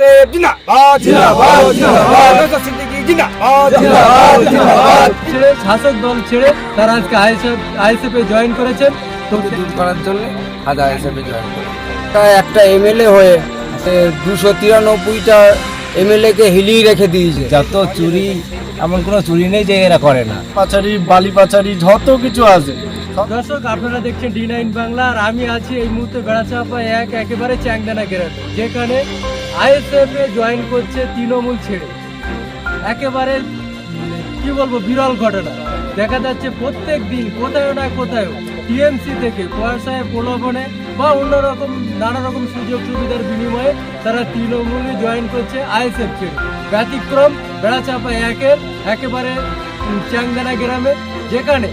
ISF জিন্দাবাদ জিন্দাবাদ জিন্দাবাদ নওশাদ সিদ্দিকী জিন্দাবাদ জিন্দাবাদ জিন্দাবাদ। শাসক দল ছেড়ে তারা আজকে আইএসএফ এ জয়েন করেছেন। তো দূর করার জন্য আজ আইএসএফ এ জয়েন করে একটা এমএলএ হয়ে 293টা এমএলএ কে হিলিয়ে রেখে দিয়েছে। যত চুরি, এমন কোনো চুরি নেই যে এরা করে না। পাচারি, বালি পাচারি, যত কিছু আছে। দর্শক, আপনারা দেখছেন D9 বাংলা, আর আমি আছি এই মুহূর্তে বেড়াচাপা একেবারে চ্যাংদানা গ্রামে, যেখানে আইএসএফ এ জয়েন করছে তৃণমূল ছেড়ে। একেবারে কি বলবো, বিরল ঘটনা। দেখা যাচ্ছে প্রত্যেক দিন কোথাও না কোথাও টিএমসি থেকে পয়সায় প্রলোভনে বা অন্যরকম নানা রকম সুযোগ সুবিধার বিনিময়ে তারা তৃণমূলে জয়েন করছে আইএসএফ ছেড়ে। ব্যতিক্রম বেড়াচাপা একেবারে চ্যাংদানা গ্রামে, যেখানে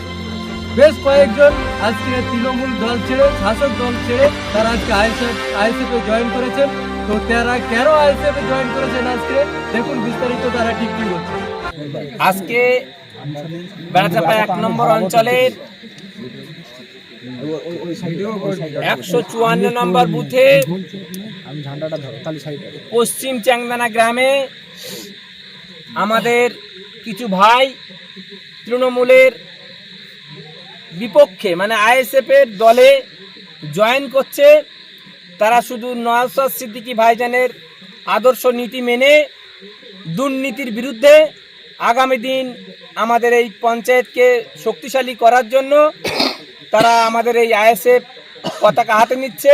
বেশ কয়েকজন আজকে তৃণমূল দল ছেড়ে, শাসক দল ছেড়ে তারা আজকে আইএসএফ এ জয়েন করেছেন। তো তারা কেন আইএসএফ এ জয়েন করেছেন আজকে দেখুন বিস্তারিত তারা ঠিক কি বলছে। আজকে বেড়াচাপা 1 নম্বর অঞ্চলের 154 নম্বর বুথে পশ্চিম চ্যাংদানা গ্রামে আমাদের কিছু ভাই তৃণমূলের বিপক্ষে মানে আইএসএফ এর দলে জয়েন করছে। তারা শুধু নওশাদ সিদ্দিকী ভাইজানের আদর্শ নীতি মেনে দুর্নীতির বিরুদ্ধে আগামী দিন আমাদের এই পঞ্চায়েতকে শক্তিশালী করার জন্য তারা আমাদের এই আইএসএফ পতাকা হাতে নিচ্ছে।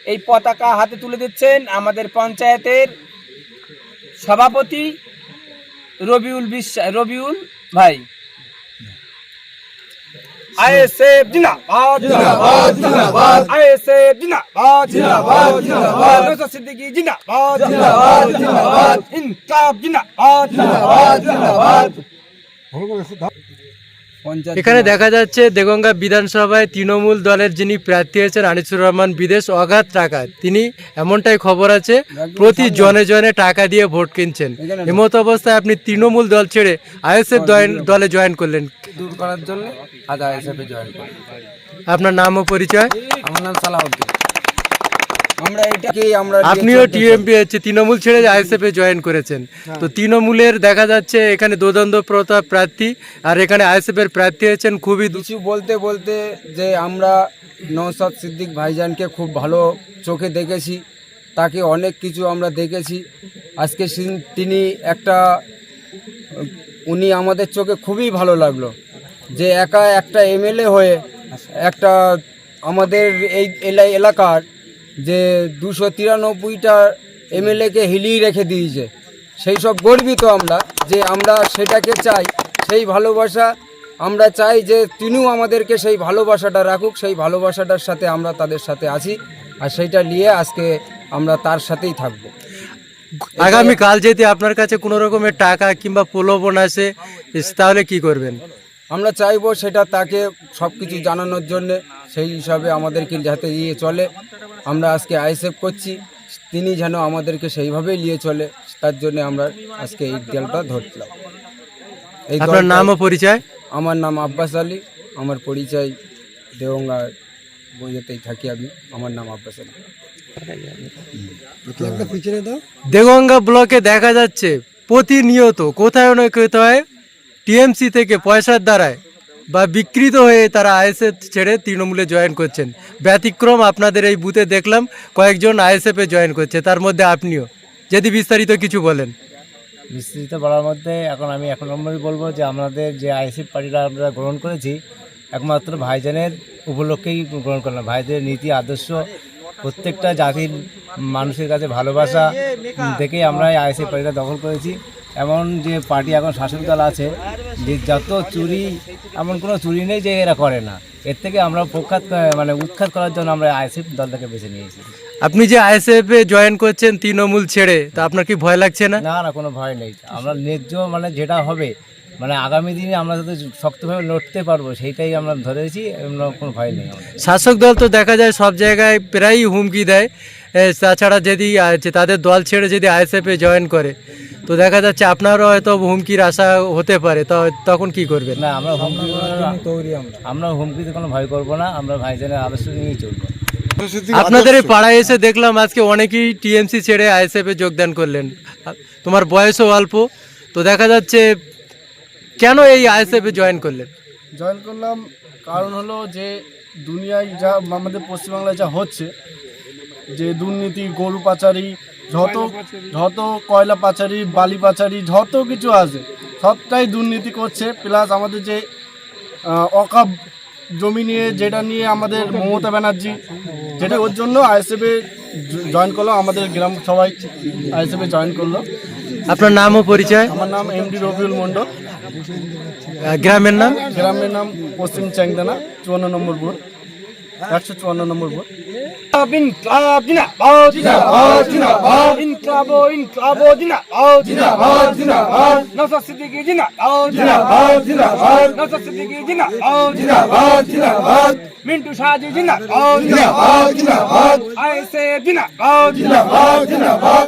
এই পতাকা হাতে তুলে দিচ্ছেন আমাদের পঞ্চায়েতের সভাপতি রবিউল ভাই। আইএসএফ জিন্দাবাদ জিন্দাবাদ জিন্দাবাদ আইএসএফ জিন্দাবাদ জিন্দাবাদ জিন্দাবাদ নওশাদ সিদ্দিকী জিন্দাবাদ জিন্দাবাদ জিন্দাবাদ ইনকাব জিন্দাবাদ জিন্দাবাদ জিন্দাবাদ। এখানে দেখা যাচ্ছে দেগঙ্গা বিধানসভায় তৃণমূল দলের যিনি প্রার্থী হয়েছেন আনিসুর রহমান বিদেশ অগাধ টাকা, তিনি এমনটাই খবর আছে প্রতি জনে টাকা দিয়ে ভোট কিনছেন। এমত অবস্থায় আপনি তৃণমূল দল ছেড়ে আইএসএফ দলে জয়েন করলেন। দূর করার জন্য আজ আইএসএফ এ জয়েন করে। আপনার নাম ও পরিচয়? আমার নাম সালাউদ্দিন। আপনিও টিএমপি হচ্ছে তৃণমূল ছেড়ে আইএসএফ এ জয়েন করেছেন। তো তৃণমূলের দেখা যাচ্ছে এখানে দোদণ্ড প্রতাপ প্রার্থী, আর এখানে আইএসএফ এর প্রার্থী হয়েছেন খুবই কিছু বলতে যে আমরা নওশাদ সিদ্দিক ভাইজানকে খুব ভালো চোখে দেখেছি, তাকে অনেক কিছু আমরা দেখেছি। আজকে তিনি উনি আমাদের চোখে খুবই ভালো লাগলো যে একটা এমএলএ হয়ে একটা আমাদের এই এলাকার যে 293টা এমএলএকে হিলিয়ে রেখে দিয়েছে। সেই সব গর্বিত আমরা যে আমরা সেটাকে চাই, সেই ভালোবাসা আমরা চাই যে তিনিও আমাদেরকে সেই ভালোবাসাটা রাখুক। সেই ভালোবাসাটার সাথে আমরা তাদের সাথে আছি, আর সেইটা নিয়ে আজকে আমরা তার সাথেই থাকবো। আগামীকাল যদি আপনার কাছে কোনো রকমের টাকা কিংবা প্রলোভন আসে তাহলে কি করবেন? আমরা চাইবো সেটা তাকে সব কিছু জানানোর জন্যে, সেই হিসাবে আমাদেরকে যাতে নিয়ে চলে। আমরা আজকে আইএসএফ করছি, তিনি যেন আমাদেরকে সেইভাবেই নিয়ে চলে, তার জন্য আমরা আজকে এই দলটা ধরলাম। আপনার নাম ও পরিচয়? আমার নাম আব্বাস আলী, আমার পরিচয় দেগঙ্গা বইয়েতেই থাকি আমি। আমার নাম আব্বাস আলী। দেগঙ্গা ব্লকে দেখা যাচ্ছে প্রতিনিয়ত কোথাও না কোথায় টিএমসি থেকে পয়সার দ্বারায় বা বিকৃত হয়ে তারা আইএসএফ ছেড়ে তৃণমূলে জয়েন করছেন। ব্যতিক্রম আপনাদের এই বুথে দেখলাম কয়েকজন আইএসএফ এ জয়েন করছে, তার মধ্যে আপনিও। যদি বিস্তারিত কিছু বলেন। বিস্তৃত বলার মধ্যে এখন আমি 1 নম্বরই বলবো যে আমাদের যে আইএসএফ পার্টিটা আমরা গ্রহণ করেছি একমাত্র ভাইজানের উপলক্ষেই গ্রহণ করলাম। ভাইদের নীতি আদর্শ প্রত্যেকটা জাতির মানুষের কাছে ভালোবাসা দেখেই আমরা আইএসএফ পার্টিটা দখল করেছি। এমন যে পার্টি এখন শাসক দল আছে যে যত চুরি, এমন কোনো চুরি নেই যে এরা করে না। এর থেকে আমরা উৎখাত করার জন্য আমরা আইএসএফ দলটাকে বেছে নিয়েছি। আপনি যে আইএসএফ এ জয়েন করছেন তৃণমূল ছেড়ে, তো আপনার কি ভয় লাগছে না? না, কোনো ভয় নেই। আমরা ন্যায্য যেটা হবে আগামী দিনে আমরা যাতে শক্তভাবে লড়তে পারবো সেইটাই আমরা ধরেছি, কোনো ভয় নেই। শাসক দল তো দেখা যায় সব জায়গায় প্রায়ই হুমকি দেয়, তাছাড়া যদি তাদের দল ছেড়ে যদি আইএসএফ এ জয়েন করে তো দেখা যাচ্ছে আপনারও হয়তো হুমকির আশা হতে পারে, তখন কি করবেন? না, আমরা হুমকিতে কোনো ভয় করবো না। আমরা ভাইজানের আদর্শ নিয়েই চলবো। আপনাদের এই পাড়ায় এসে দেখলাম আজকে অনেকেই টিএমসি ছেড়ে আইএসএফ এ যোগদান করলেন। তোমার বয়সও অল্প, তো দেখা যাচ্ছে কেন এই আইএসএফ এ জয়েন করলেন? জয়েন করলাম কারণ হলো যে দুনিয়ায় যা আমাদের পশ্চিমবাংলায় যা হচ্ছে, যে দুর্নীতি, গরু পাচারি, যত কয়লা পাচারি, বালি পাচারি, যত কিছু আছে সবটাই দুর্নীতি করছে। প্লাস আমাদের যে অকাপ জমি নিয়ে, যেটা নিয়ে আমাদের মমতা ব্যানার্জি, যেটা ওর জন্য আইএসএফে জয়েন করলো। আমাদের গ্রাম সবাই আইএসএফে জয়েন করলো। আপনার নাম ও পরিচয়? আমার নাম এমডি রবিউল মণ্ডল। গ্রামের নাম? গ্রামের নাম পশ্চিম চ্যাংদানা, 54 নম্বর বুথ, 154 নম্বর বুথ। ইনকলাব জিন্দাবাদ জিন্দাবাদ জিন্দাবাদ ইনকলাব জিন্দাবাদ জিন্দাবাদ জিন্দাবাদ নওশাদ সিদ্দিকী জিন্দাবাদ জিন্দাবাদ জিন্দাবাদ নওশাদ সিদ্দিকী জিন্দাবাদ জিন্দাবাদ জিন্দাবাদ মিন্টু শাহজি জিন্দাবাদ জিন্দাবাদ জিন্দাবাদ আইএসএফ জিন্দাবাদ জিন্দাবাদ জিন্দাবাদ